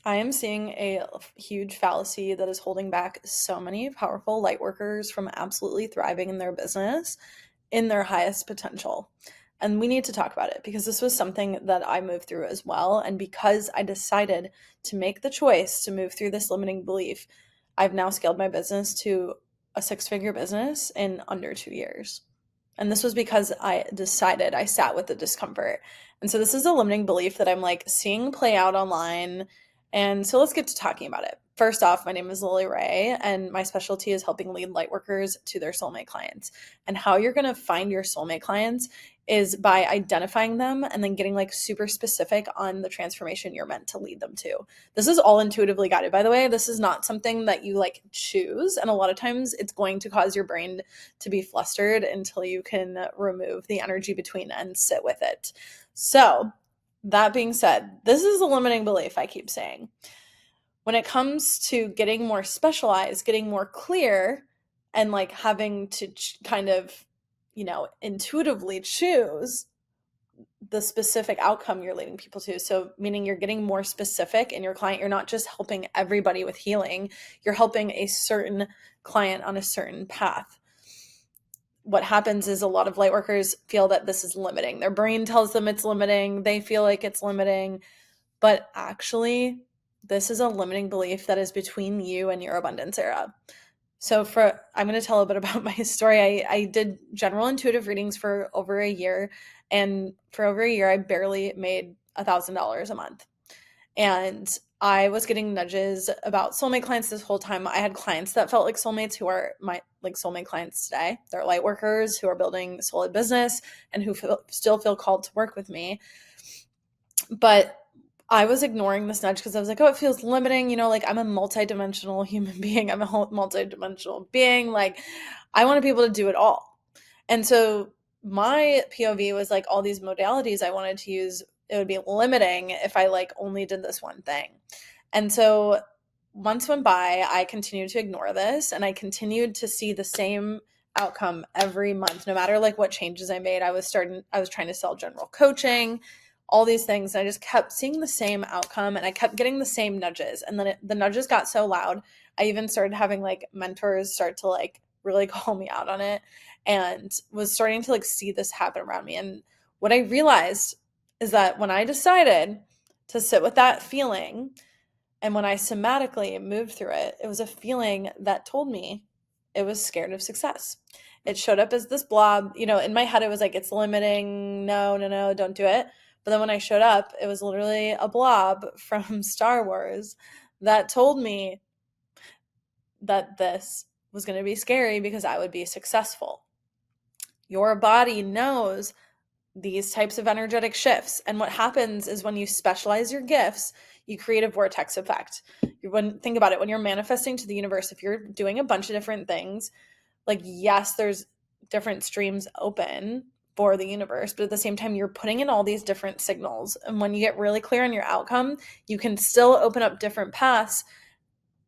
I am seeing a huge fallacy that is holding back so many powerful light workers from absolutely thriving in their business in their highest potential. And we need to talk about it because this was something that I moved through as well. And because I decided to make the choice to move through this limiting belief, I've now scaled my business to a six-figure business in under 2 years. And this was because I decided, I sat with the discomfort. And so this is a limiting belief that I'm like seeing play out online. And so let's get to talking about it. First off, my name is Lily Rae, and my specialty is helping lead light workers to their soulmate clients. And how you're going to find your soulmate clients is by identifying them and then getting like super specific on the transformation you're meant to lead them to. This is all intuitively guided, by the way. This is not something that you like choose. And a lot of times it's going to cause your brain to be flustered until you can remove the energy between and sit with it. So, that being said, this is a limiting belief I keep saying. When it comes to getting more specialized, getting more clear, and like having to kind of, intuitively choose the specific outcome you're leading people to. So, meaning you're getting more specific in your client. You're not just helping everybody with healing, you're helping a certain client on a certain path. What happens is a lot of light workers feel that this is limiting. Their brain tells them it's limiting. They feel like it's limiting. But actually, this is a limiting belief that is between you and your abundance era. So I'm going to tell a bit about my story. I did general intuitive readings for over a year. And for over a year, I barely made $1,000 a month. And I was getting nudges about soulmate clients this whole time. I had clients that felt like soulmates who are my like soulmate clients today. They're light workers who are building solid business and who still feel called to work with me. But I was ignoring this nudge because I was like, oh, it feels limiting. Like I'm a multidimensional human being. I'm a multidimensional being. Like I want to be able to do it all. And so my POV was like all these modalities I wanted to use, it would be limiting if I like only did this one thing. And so months went by, I continued to ignore this and I continued to see the same outcome every month, no matter like what changes I made. I was trying to sell general coaching, all these things. And I just kept seeing the same outcome and I kept getting the same nudges. And then the nudges got so loud. I even started having like mentors start to like really call me out on it and was starting to like see this happen around me. And what I realized is that when I decided to sit with that feeling and when I somatically moved through it, it was a feeling that told me it was scared of success. It showed up as this blob. In my head, it was like, it's limiting. No, no, no, don't do it. But then when I showed up, it was literally a blob from Star Wars that told me that this was going to be scary because I would be successful. Your body knows these types of energetic shifts. And what happens is when you specialize your gifts, you create a vortex effect. Think about it, when you're manifesting to the universe, if you're doing a bunch of different things, like, yes, there's different streams open for the universe, but at the same time, you're putting in all these different signals. And when you get really clear on your outcome, you can still open up different paths,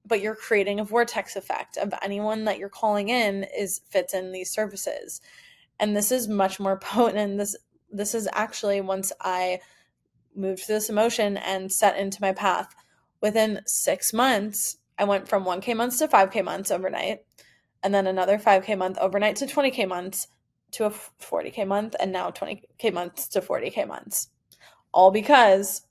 but you're creating a vortex effect of anyone that you're calling in fits in these services. And this is much more potent. And this is actually, once I moved through this emotion and set into my path, within 6 months, I went from 1K months to 5K months overnight, and then another 5K month overnight to 20K months to a 40K month, and now 20K months to 40K months. All because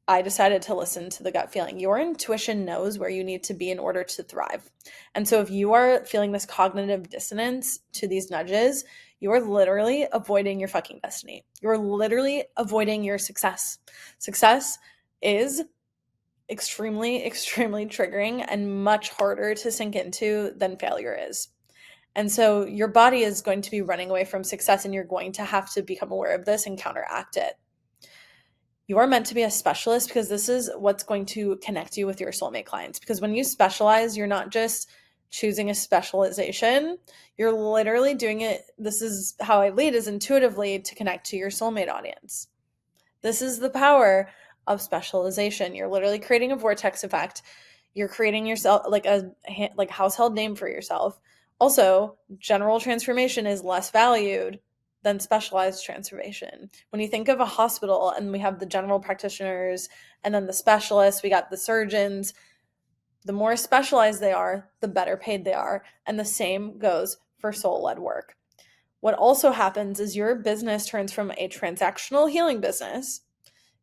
I decided to listen to the gut feeling. Your intuition knows where you need to be in order to thrive. And so if you are feeling this cognitive dissonance to these nudges, you are literally avoiding your fucking destiny. You're literally avoiding your success. Success is extremely, extremely triggering and much harder to sink into than failure is. And so your body is going to be running away from success, and you're going to have to become aware of this and counteract it. You are meant to be a specialist because this is what's going to connect you with your soulmate clients. Because when you specialize, you're not just choosing a specialization, you're literally doing it. This is how I lead, is intuitively to connect to your soulmate audience. This is the power of specialization. You're literally creating a vortex effect. You're creating yourself like a household name for yourself. Also, general transformation is less valued than specialized transformation. When you think of a hospital and we have the general practitioners and then the specialists, we got the surgeons, the more specialized they are, the better paid they are. And the same goes for soul-led work. What also happens is your business turns from a transactional healing business.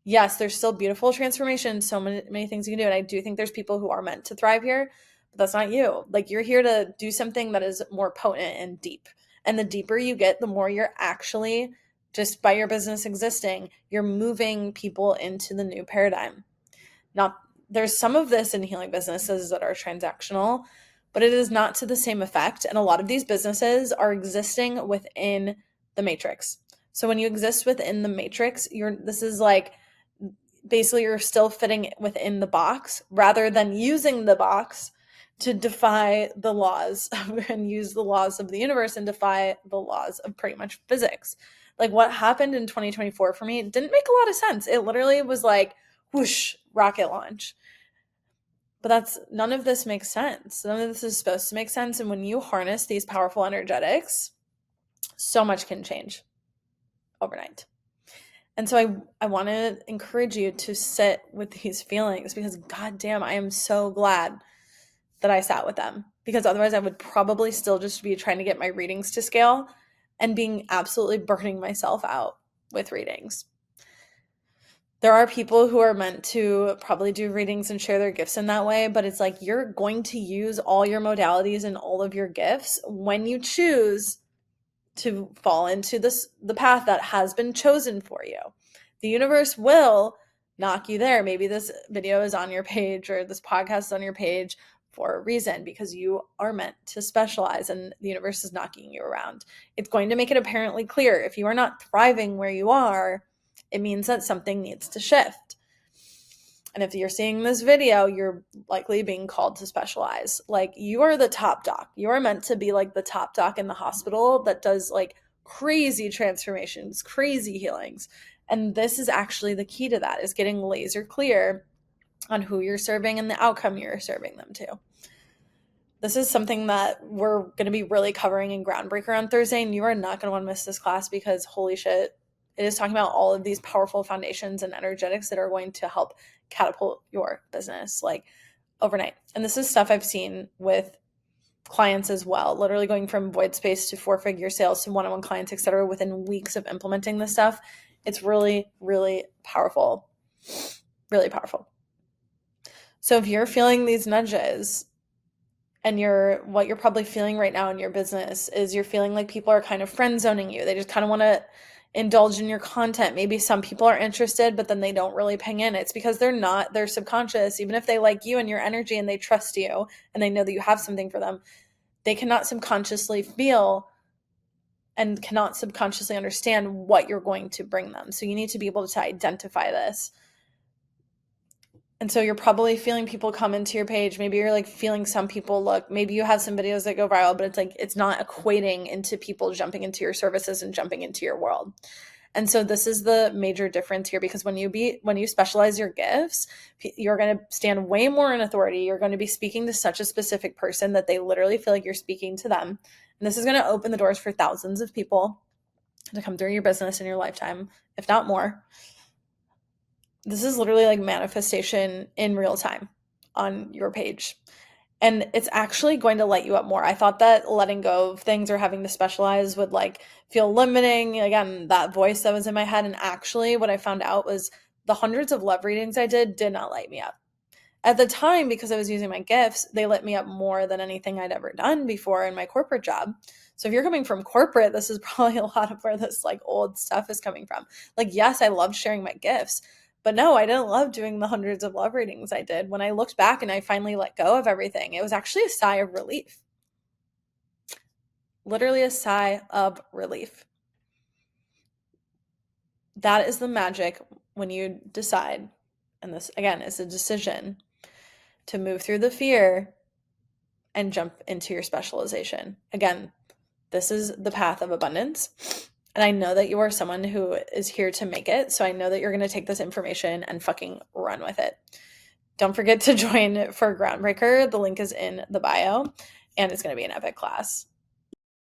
Yes, there's still beautiful transformation, so many things you can do. And I do think there's people who are meant to thrive here, but that's not you. Like, you're here to do something that is more potent and deep. And the deeper you get, the more you're actually, just by your business existing, you're moving people into the new paradigm. Not There's some of this in healing businesses that are transactional, but it is not to the same effect. And a lot of these businesses are existing within the matrix. So when you exist within the matrix, this is like, basically you're still fitting within the box rather than using the box to defy the laws and use the laws of the universe and defy the laws of pretty much physics. Like, what happened in 2024 for me didn't make a lot of sense. It literally was like, whoosh, rocket launch. But none of this makes sense. None of this is supposed to make sense. And when you harness these powerful energetics, so much can change overnight. And so I want to encourage you to sit with these feelings, because goddamn, I am so glad that I sat with them, because otherwise I would probably still just be trying to get my readings to scale and being absolutely burning myself out with readings. There are people who are meant to probably do readings and share their gifts in that way, but it's like, you're going to use all your modalities and all of your gifts when you choose to fall into the path that has been chosen for you. The universe will knock you there. Maybe this video is on your page or this podcast is on your page for a reason, because you are meant to specialize and the universe is knocking you around. It's going to make it apparently clear. If you are not thriving where you are, it means that something needs to shift. And if you're seeing this video, you're likely being called to specialize. Like, you are the top doc. You are meant to be like the top doc in the hospital that does like crazy transformations, crazy healings. And this is actually the key to that, is getting laser clear on who you're serving and the outcome you're serving them to. This is something that we're going to be really covering in Groundbreaker on Thursday, and you are not going to want to miss this class, because holy shit, it is talking about all of these powerful foundations and energetics that are going to help catapult your business like overnight. And this is stuff I've seen with clients as well, literally going from void space to 4-figure sales to one-on-one clients, etc., within weeks of implementing this stuff. It's really, really powerful. Really powerful. So if you're feeling these nudges, and what you're probably feeling right now in your business is you're feeling like people are kind of friend zoning you. They just kind of want to indulge in your content. Maybe some people are interested, but then they don't really ping in. It's because they're subconscious. Even if they like you and your energy and they trust you and they know that you have something for them, they cannot subconsciously feel and cannot subconsciously understand what you're going to bring them. So you need to be able to identify this. And so you're probably feeling people come into your page. Maybe you're like feeling some people maybe you have some videos that go viral, but it's like, it's not equating into people jumping into your services and jumping into your world. And so this is the major difference here, because when you specialize your gifts, you're going to stand way more in authority. You're going to be speaking to such a specific person that they literally feel like you're speaking to them. And this is going to open the doors for thousands of people to come through your business in your lifetime, if not more. This is literally like manifestation in real time on your page. And it's actually going to light you up more. I thought that letting go of things or having to specialize would like feel limiting. Again, that voice that was in my head. And actually what I found out was the hundreds of love readings I did not light me up. At the time, because I was using my gifts, they lit me up more than anything I'd ever done before in my corporate job. So if you're coming from corporate, this is probably a lot of where this like old stuff is coming from. Like, yes, I loved sharing my gifts, but no, I didn't love doing the hundreds of love readings I did. When I looked back and I finally let go of everything, it was actually a sigh of relief. Literally a sigh of relief. That is the magic when you decide, and this again is a decision, to move through the fear and jump into your specialization. Again, this is the path of abundance. And I know that you are someone who is here to make it. So I know that you're going to take this information and fucking run with it. Don't forget to join for Groundbreaker. The link is in the bio, and it's going to be an epic class.